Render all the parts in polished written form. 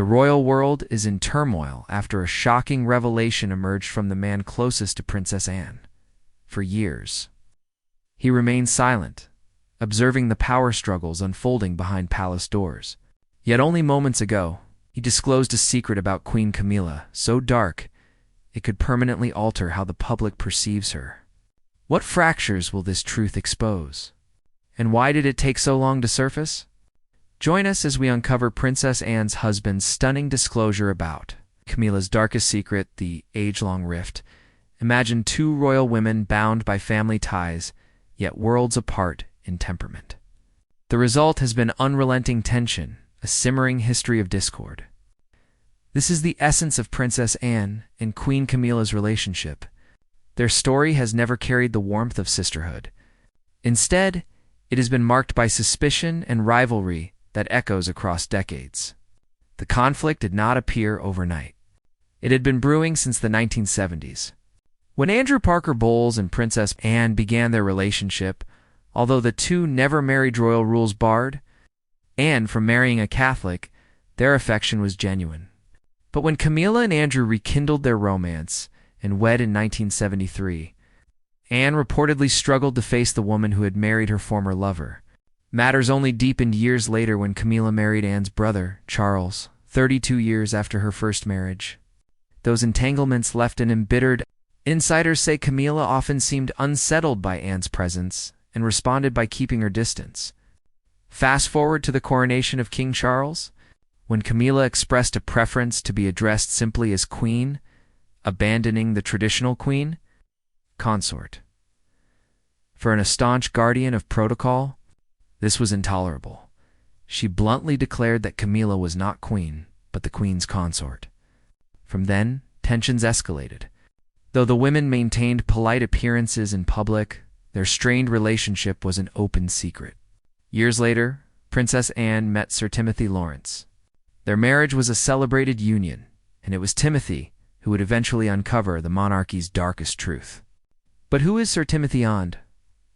The royal world is in turmoil after a shocking revelation emerged from the man closest to Princess Anne. For years, he remained silent, observing the power struggles unfolding behind palace doors. Yet only moments ago, he disclosed a secret about Queen Camilla, so dark it could permanently alter how the public perceives her. What fractures will this truth expose? And why did it take so long to surface? Join us as we uncover Princess Anne's husband's stunning disclosure about Camilla's darkest secret, the age-long rift. Imagine two royal women bound by family ties, yet worlds apart in temperament. The result has been unrelenting tension, a simmering history of discord. This is the essence of Princess Anne and Queen Camilla's relationship. Their story has never carried the warmth of sisterhood. Instead, it has been marked by suspicion and rivalry that echoes across decades. The conflict did not appear overnight. It had been brewing since the 1970s. When Andrew Parker Bowles and Princess Anne began their relationship, although the two never married, royal rules barred Anne from marrying a Catholic, their affection was genuine. But when Camilla and Andrew rekindled their romance and wed in 1973, Anne reportedly struggled to face the woman who had married her former lover. Matters only deepened years later when Camilla married Anne's brother, Charles, 32 years after her first marriage. Those entanglements left an embittered. Insiders say Camilla often seemed unsettled by Anne's presence and responded by keeping her distance. Fast forward to the coronation of King Charles, when Camilla expressed a preference to be addressed simply as Queen, abandoning the traditional Queen consort. For a staunch guardian of protocol, this was intolerable. She bluntly declared that Camilla was not Queen, but the Queen's consort. From then, tensions escalated. Though the women maintained polite appearances in public, their strained relationship was an open secret. Years later, Princess Anne met Sir Timothy Lawrence. Their marriage was a celebrated union, and it was Timothy who would eventually uncover the monarchy's darkest truth. But who is Sir Timothy Ond?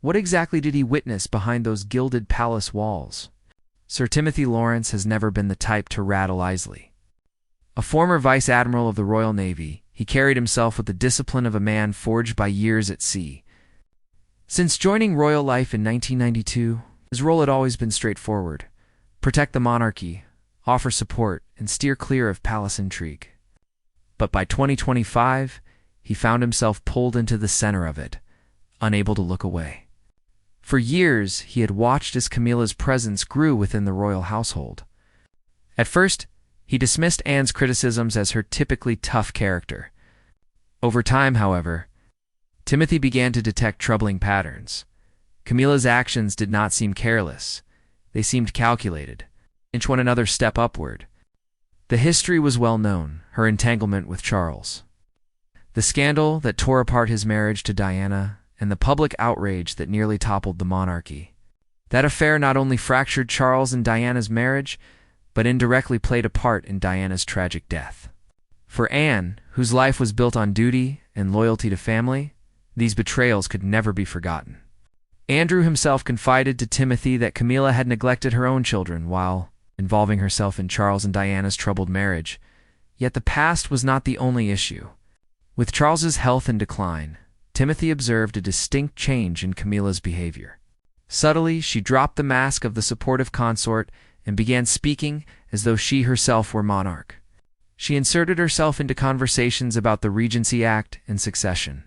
What exactly did he witness behind those gilded palace walls? Sir Timothy Lawrence has never been the type to rattle easily. A former vice admiral of the Royal Navy, he carried himself with the discipline of a man forged by years at sea. Since joining royal life in 1992, his role had always been straightforward: protect the monarchy, offer support, and steer clear of palace intrigue. But by 2025, he found himself pulled into the center of it, unable to look away. For years, he had watched as Camilla's presence grew within the royal household. At first, he dismissed Anne's criticisms as her typically tough character. Over time, however, Timothy began to detect troubling patterns. Camilla's actions did not seem careless. They seemed calculated, inch one another step upward. The history was well known, her entanglement with Charles, the scandal that tore apart his marriage to Diana, and the public outrage that nearly toppled the monarchy. That affair not only fractured Charles and Diana's marriage, but indirectly played a part in Diana's tragic death. For Anne, whose life was built on duty and loyalty to family, these betrayals could never be forgotten. Andrew himself confided to Timothy that Camilla had neglected her own children while involving herself in Charles and Diana's troubled marriage. Yet the past was not the only issue. With Charles's health in decline, Timothy observed a distinct change in Camilla's behavior. Subtly, she dropped the mask of the supportive consort and began speaking as though she herself were monarch. She inserted herself into conversations about the Regency Act and succession,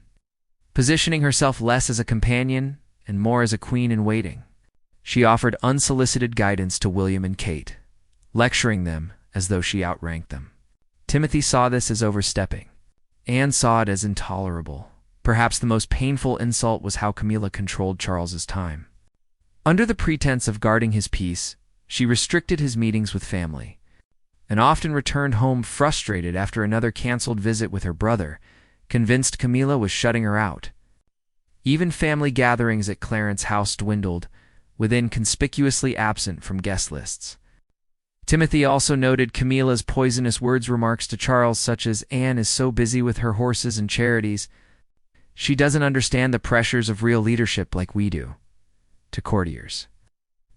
positioning herself less as a companion and more as a queen-in-waiting. She offered unsolicited guidance to William and Kate, lecturing them as though she outranked them. Timothy saw this as overstepping. Anne saw it as intolerable. Perhaps the most painful insult was how Camilla controlled Charles's time. Under the pretense of guarding his peace, she restricted his meetings with family, and often returned home frustrated after another canceled visit with her brother, convinced Camilla was shutting her out. Even family gatherings at Clarence House dwindled, within conspicuously absent from guest lists. Timothy also noted Camilla's poisonous words remarks to Charles, such as, "Anne is so busy with her horses and charities. She doesn't understand the pressures of real leadership like we do," to courtiers.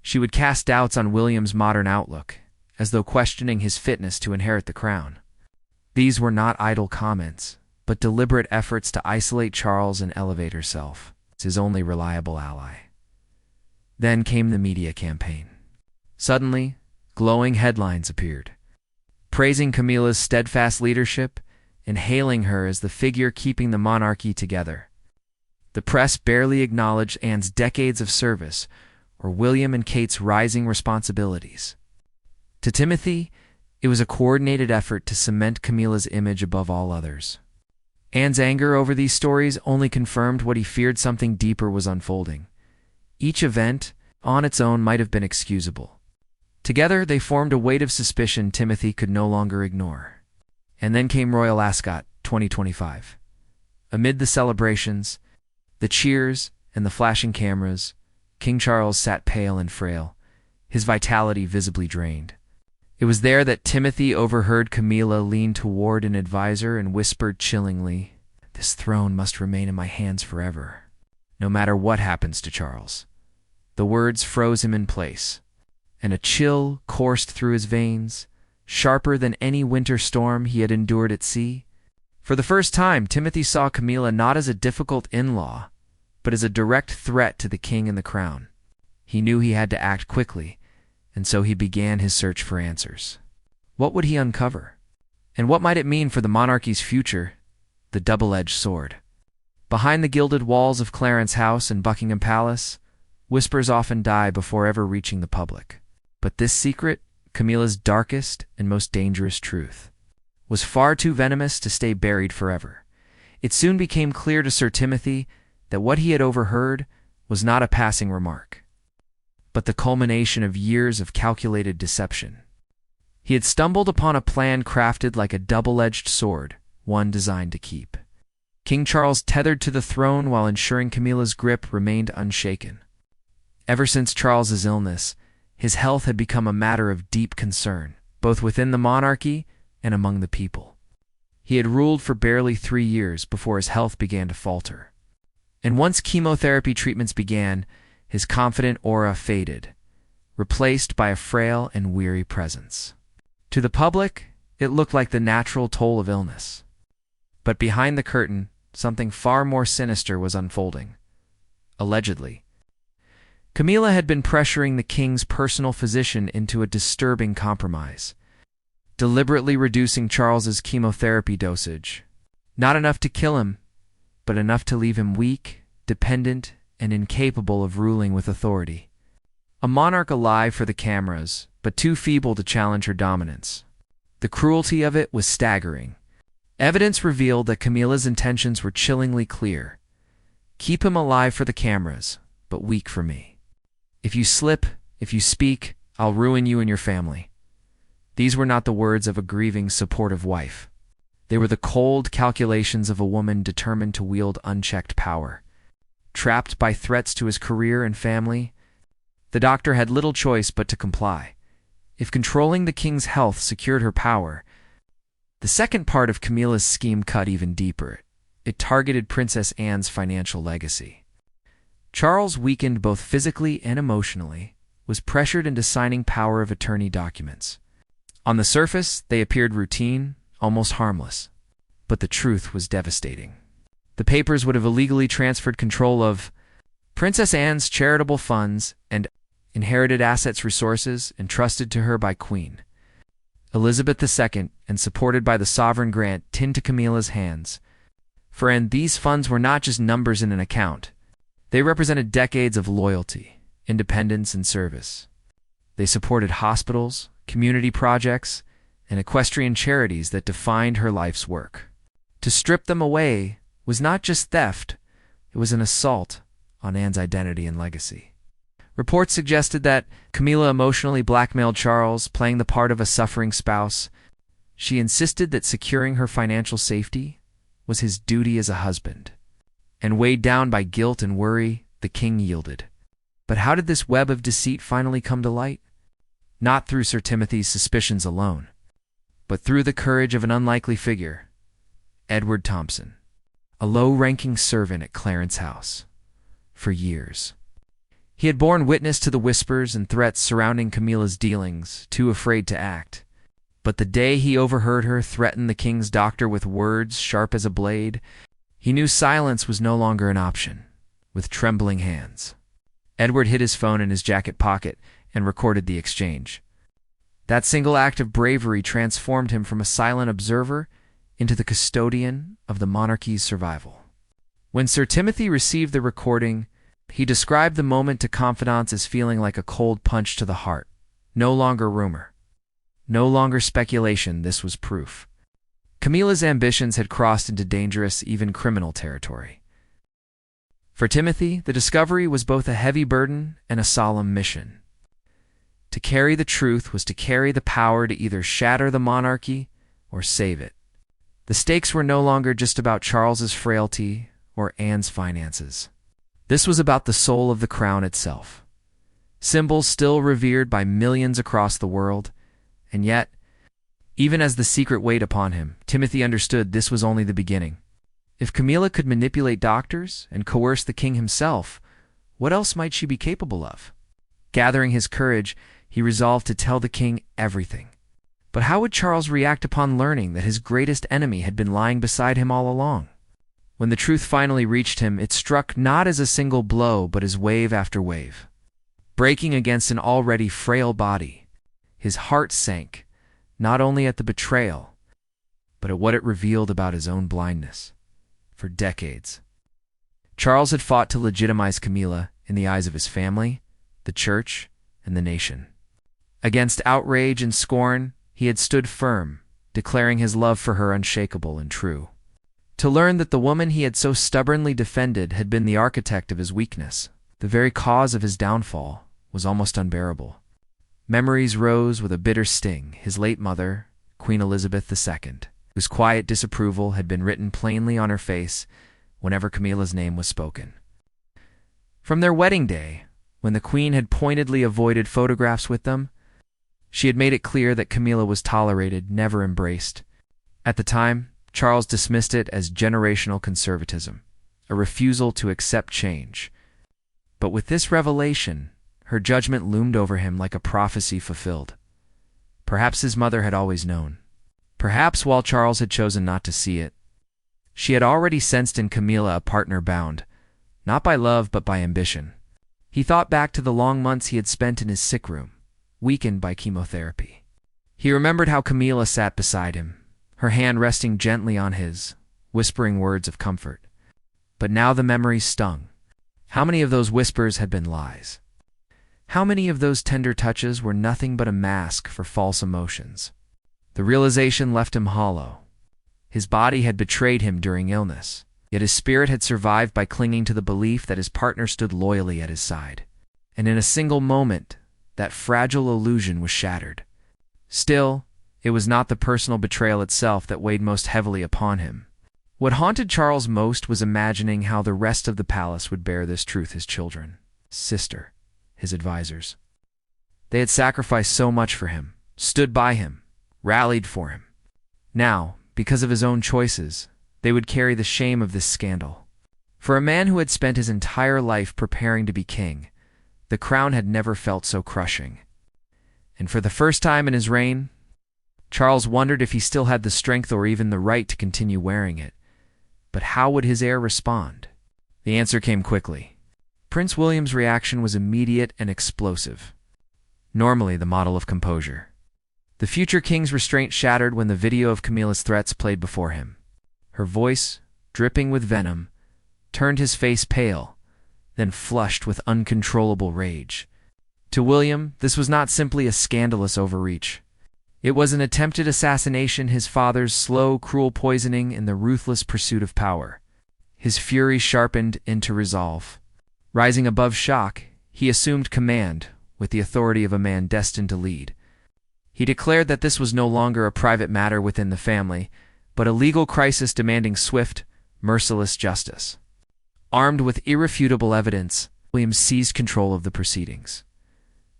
She would cast doubts on William's modern outlook, as though questioning his fitness to inherit the crown. These were not idle comments, but deliberate efforts to isolate Charles and elevate herself as his only reliable ally. Then came the media campaign. Suddenly, glowing headlines appeared, praising Camilla's steadfast leadership and hailing her as the figure keeping the monarchy together. The press barely acknowledged Anne's decades of service or William and Kate's rising responsibilities. To Timothy, it was a coordinated effort to cement Camilla's image above all others. Anne's anger over these stories only confirmed what he feared: something deeper was unfolding. Each event, on its own, might have been excusable. Together, they formed a weight of suspicion Timothy could no longer ignore. And then came Royal Ascot 2025. Amid the celebrations, the cheers, and the flashing cameras, King Charles sat pale and frail, his vitality visibly drained. It was there that Timothy overheard Camilla lean toward an advisor and whispered chillingly, "This throne must remain in my hands forever, no matter what happens to Charles." The words froze him in place, and a chill coursed through his veins, sharper than any winter storm he had endured at sea. For the first time, Timothy saw Camilla not as a difficult in-law, but as a direct threat to the king and the crown. He knew he had to act quickly, and so he began his search for answers. What would he uncover? And what might it mean for the monarchy's future? The double-edged sword. Behind the gilded walls of Clarence House and Buckingham Palace, whispers often die before ever reaching the public. But this secret, Camilla's darkest and most dangerous truth, was far too venomous to stay buried forever. It soon became clear to Sir Timothy that what he had overheard was not a passing remark, but the culmination of years of calculated deception. He had stumbled upon a plan crafted like a double-edged sword, one designed to keep King Charles tethered to the throne while ensuring Camilla's grip remained unshaken. Ever since Charles's illness, his health had become a matter of deep concern, both within the monarchy and among the people. He had ruled for barely 3 years before his health began to falter. And once chemotherapy treatments began, his confident aura faded, replaced by a frail and weary presence. To the public, it looked like the natural toll of illness. But behind the curtain, something far more sinister was unfolding. Allegedly, Camilla had been pressuring the king's personal physician into a disturbing compromise, deliberately reducing Charles's chemotherapy dosage. Not enough to kill him, but enough to leave him weak, dependent, and incapable of ruling with authority. A monarch alive for the cameras, but too feeble to challenge her dominance. The cruelty of it was staggering. Evidence revealed that Camilla's intentions were chillingly clear. Keep him alive for the cameras, but weak for me. If you slip, if you speak, I'll ruin you and your family. These were not the words of a grieving, supportive wife. They were the cold calculations of a woman determined to wield unchecked power. Trapped by threats to his career and family, the doctor had little choice but to comply. If controlling the king's health secured her power, the second part of Camilla's scheme cut even deeper. It targeted Princess Anne's financial legacy. Charles, weakened both physically and emotionally, was pressured into signing power of attorney documents. On the surface, they appeared routine, almost harmless. But the truth was devastating. The papers would have illegally transferred control of Princess Anne's charitable funds and inherited assets resources entrusted to her by Queen Elizabeth II and supported by the sovereign grant into Camilla's hands. For Anne, these funds were not just numbers in an account. They represented decades of loyalty, independence, and service. They supported hospitals, community projects, and equestrian charities that defined her life's work. To strip them away was not just theft, it was an assault on Anne's identity and legacy. Reports suggested that Camilla emotionally blackmailed Charles, playing the part of a suffering spouse. She insisted that securing her financial safety was his duty as a husband. And weighed down by guilt and worry, the king yielded. But how did this web of deceit finally come to light? Not through Sir Timothy's suspicions alone, but through the courage of an unlikely figure, Edward Thompson, a low-ranking servant at Clarence House. For years, He had borne witness to the whispers and threats surrounding Camilla's dealings, too afraid to act. But the day he overheard her threaten the king's doctor with words sharp as a blade, he knew silence was no longer an option. With trembling hands, Edward hid his phone in his jacket pocket and recorded the exchange. That single act of bravery transformed him from a silent observer into the custodian of the monarchy's survival. When Sir Timothy received the recording, he described the moment to confidants as feeling like a cold punch to the heart. No longer rumor. No longer speculation, this was proof. Camilla's ambitions had crossed into dangerous, even criminal territory. For Timothy, the discovery was both a heavy burden and a solemn mission. To carry the truth was to carry the power to either shatter the monarchy or save it. The stakes were no longer just about Charles's frailty or Anne's finances. This was about the soul of the crown itself. Symbols still revered by millions across the world, and yet, even as the secret weighed upon him, Timothy understood this was only the beginning. If Camilla could manipulate doctors and coerce the king himself, what else might she be capable of? Gathering his courage, he resolved to tell the king everything. But how would Charles react upon learning that his greatest enemy had been lying beside him all along? When the truth finally reached him, it struck not as a single blow, but as wave after wave. Breaking against an already frail body, his heart sank, not only at the betrayal, but at what it revealed about his own blindness. For decades, Charles had fought to legitimize Camilla in the eyes of his family, the church, and the nation. Against outrage and scorn, he had stood firm, declaring his love for her unshakable and true. To learn that the woman he had so stubbornly defended had been the architect of his weakness, the very cause of his downfall, was almost unbearable. Memories rose with a bitter sting. His late mother, Queen Elizabeth II, whose quiet disapproval had been written plainly on her face whenever Camilla's name was spoken. From their wedding day, when the Queen had pointedly avoided photographs with them, she had made it clear that Camilla was tolerated, never embraced. At the time, Charles dismissed it as generational conservatism, a refusal to accept change. But with this revelation, her judgment loomed over him like a prophecy fulfilled. Perhaps his mother had always known. Perhaps while Charles had chosen not to see it, she had already sensed in Camilla a partner bound, not by love but by ambition. He thought back to the long months he had spent in his sick room, weakened by chemotherapy. He remembered how Camilla sat beside him, her hand resting gently on his, whispering words of comfort. But now the memories stung. How many of those whispers had been lies? How many of those tender touches were nothing but a mask for false emotions? The realization left him hollow. His body had betrayed him during illness, yet his spirit had survived by clinging to the belief that his partner stood loyally at his side. And in a single moment, that fragile illusion was shattered. Still, it was not the personal betrayal itself that weighed most heavily upon him. What haunted Charles most was imagining how the rest of the palace would bear this truth: his children, his sister, his advisors. They had sacrificed so much for him, stood by him, rallied for him. Now, because of his own choices, they would carry the shame of this scandal. For a man who had spent his entire life preparing to be king, the crown had never felt so crushing. And for the first time in his reign, Charles wondered if he still had the strength or even the right to continue wearing it. But how would his heir respond? The answer came quickly. Prince William's reaction was immediate and explosive. Normally the model of composure. The future king's restraint shattered when the video of Camilla's threats played before him. Her voice, dripping with venom, turned his face pale, then flushed with uncontrollable rage. To William, this was not simply a scandalous overreach. It was an attempted assassination, his father's slow, cruel poisoning in the ruthless pursuit of power. His fury sharpened into resolve. Rising above shock, he assumed command with the authority of a man destined to lead. He declared that this was no longer a private matter within the family, but a legal crisis demanding swift, merciless justice. Armed with irrefutable evidence, William seized control of the proceedings.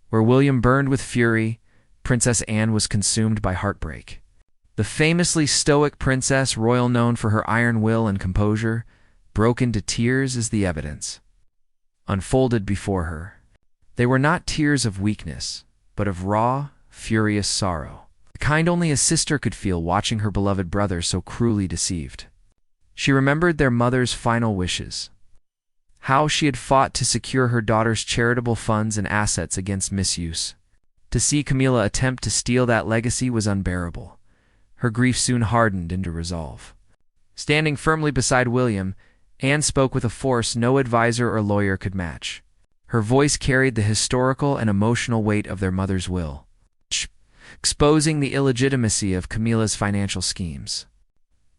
Where William burned with fury, Princess Anne was consumed by heartbreak. The famously stoic princess, royal known for her iron will and composure, broke into tears as the evidence unfolded before her. They were not tears of weakness, but of raw, furious sorrow, the kind only a sister could feel watching her beloved brother so cruelly deceived. She remembered their mother's final wishes, how she had fought to secure her daughter's charitable funds and assets against misuse. To see Camilla attempt to steal that legacy was unbearable. Her grief soon hardened into resolve. Standing firmly beside William, Anne spoke with a force no advisor or lawyer could match. Her voice carried the historical and emotional weight of their mother's will, exposing the illegitimacy of Camilla's financial schemes.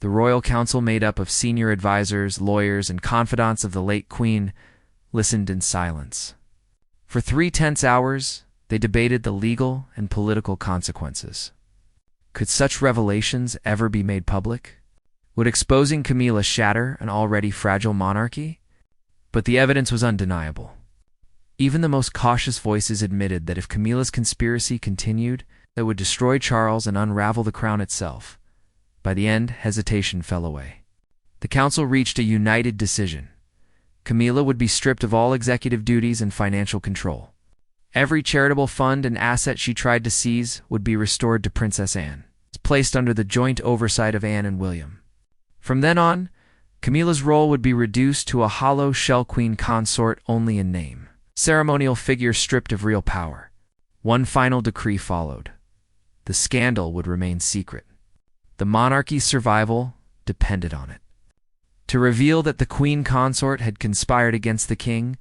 The royal council, made up of senior advisors, lawyers, and confidants of the late queen, listened in silence. For 3 tense hours, they debated the legal and political consequences. Could such revelations ever be made public? Would exposing Camilla shatter an already fragile monarchy? But the evidence was undeniable. Even the most cautious voices admitted that if Camilla's conspiracy continued, it would destroy Charles and unravel the crown itself. By the end, hesitation fell away. The council reached a united decision. Camilla would be stripped of all executive duties and financial control. Every charitable fund and asset she tried to seize would be restored to Princess Anne, placed under the joint oversight of Anne and William. From then on, Camilla's role would be reduced to a hollow shell queen consort only in name, ceremonial figure stripped of real power. One final decree followed. The scandal would remain secret. The monarchy's survival depended on it. To reveal that the queen consort had conspired against the king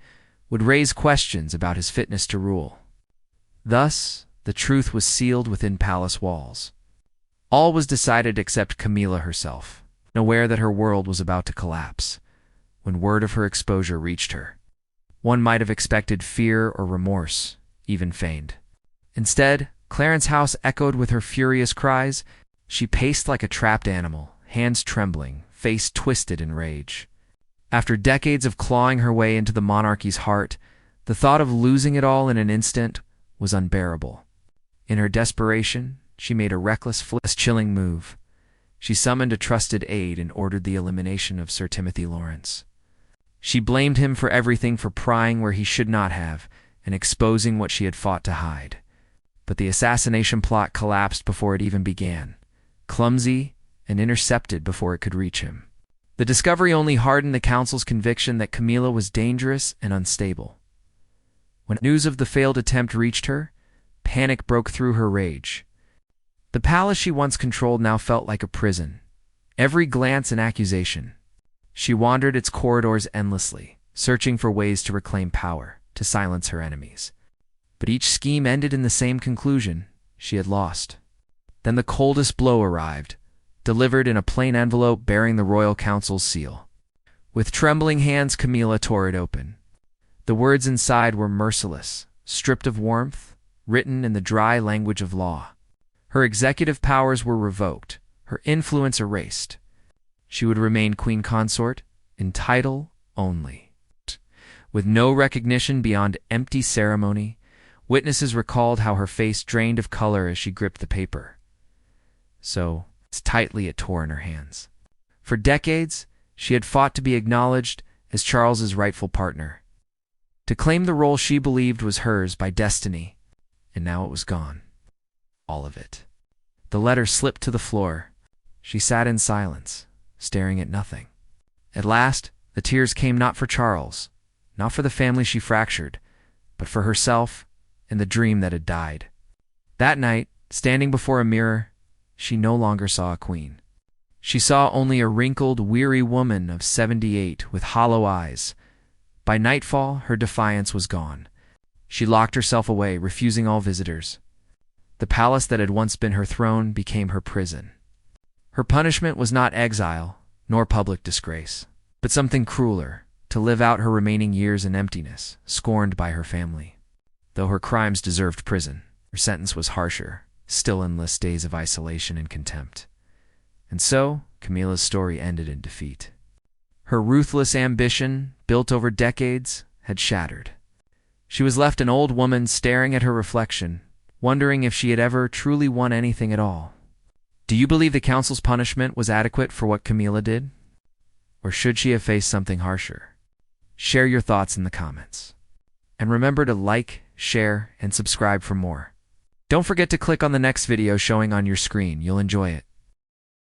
would raise questions about his fitness to rule. Thus, the truth was sealed within palace walls. All was decided except Camilla herself, aware that her world was about to collapse. When word of her exposure reached her, one might have expected fear or remorse, even feigned. Instead, Clarence's house echoed with her furious cries. She paced like a trapped animal, hands trembling, face twisted in rage. After decades of clawing her way into the monarchy's heart, the thought of losing it all in an instant was unbearable. In her desperation, she made a reckless, chilling move. She summoned a trusted aide and ordered the elimination of Sir Timothy Lawrence. She blamed him for everything, for prying where he should not have and exposing what she had fought to hide. But the assassination plot collapsed before it even began, clumsy and intercepted before it could reach him. The discovery only hardened the council's conviction that Camilla was dangerous and unstable. When news of the failed attempt reached her, panic broke through her rage. The palace she once controlled now felt like a prison, every glance an accusation. She wandered its corridors endlessly, searching for ways to reclaim power, to silence her enemies. But each scheme ended in the same conclusion: she had lost. Then the coldest blow arrived, delivered in a plain envelope bearing the royal council's seal. With trembling hands, Camilla tore it open. The words inside were merciless, stripped of warmth, written in the dry language of law. Her executive powers were revoked, her influence erased. She would remain queen consort in title only. With no recognition beyond empty ceremony, witnesses recalled how her face drained of color as she gripped the paper. So tightly it tore in her hands. For decades, she had fought to be acknowledged as Charles's rightful partner, to claim the role she believed was hers by destiny, and now it was gone. All of it. The letter slipped to the floor. She sat in silence, staring at nothing. At last, the tears came, not for Charles, not for the family she fractured, but for herself and the dream that had died. That night, standing before a mirror, she no longer saw a queen. She saw only a wrinkled, weary woman of 78 with hollow eyes. By nightfall, her defiance was gone. She locked herself away, refusing all visitors. The palace that had once been her throne became her prison. Her punishment was not exile, nor public disgrace, but something crueler: to live out her remaining years in emptiness, scorned by her family. Though her crimes deserved prison, her sentence was harsher, still endless days of isolation and contempt. And so, Camilla's story ended in defeat. Her ruthless ambition, built over decades, had shattered. She was left an old woman staring at her reflection, wondering if she had ever truly won anything at all. Do you believe the council's punishment was adequate for what Camilla did? Or should she have faced something harsher? Share your thoughts in the comments. And remember to like, share, and subscribe for more. Don't forget to click on the next video showing on your screen. You'll enjoy it.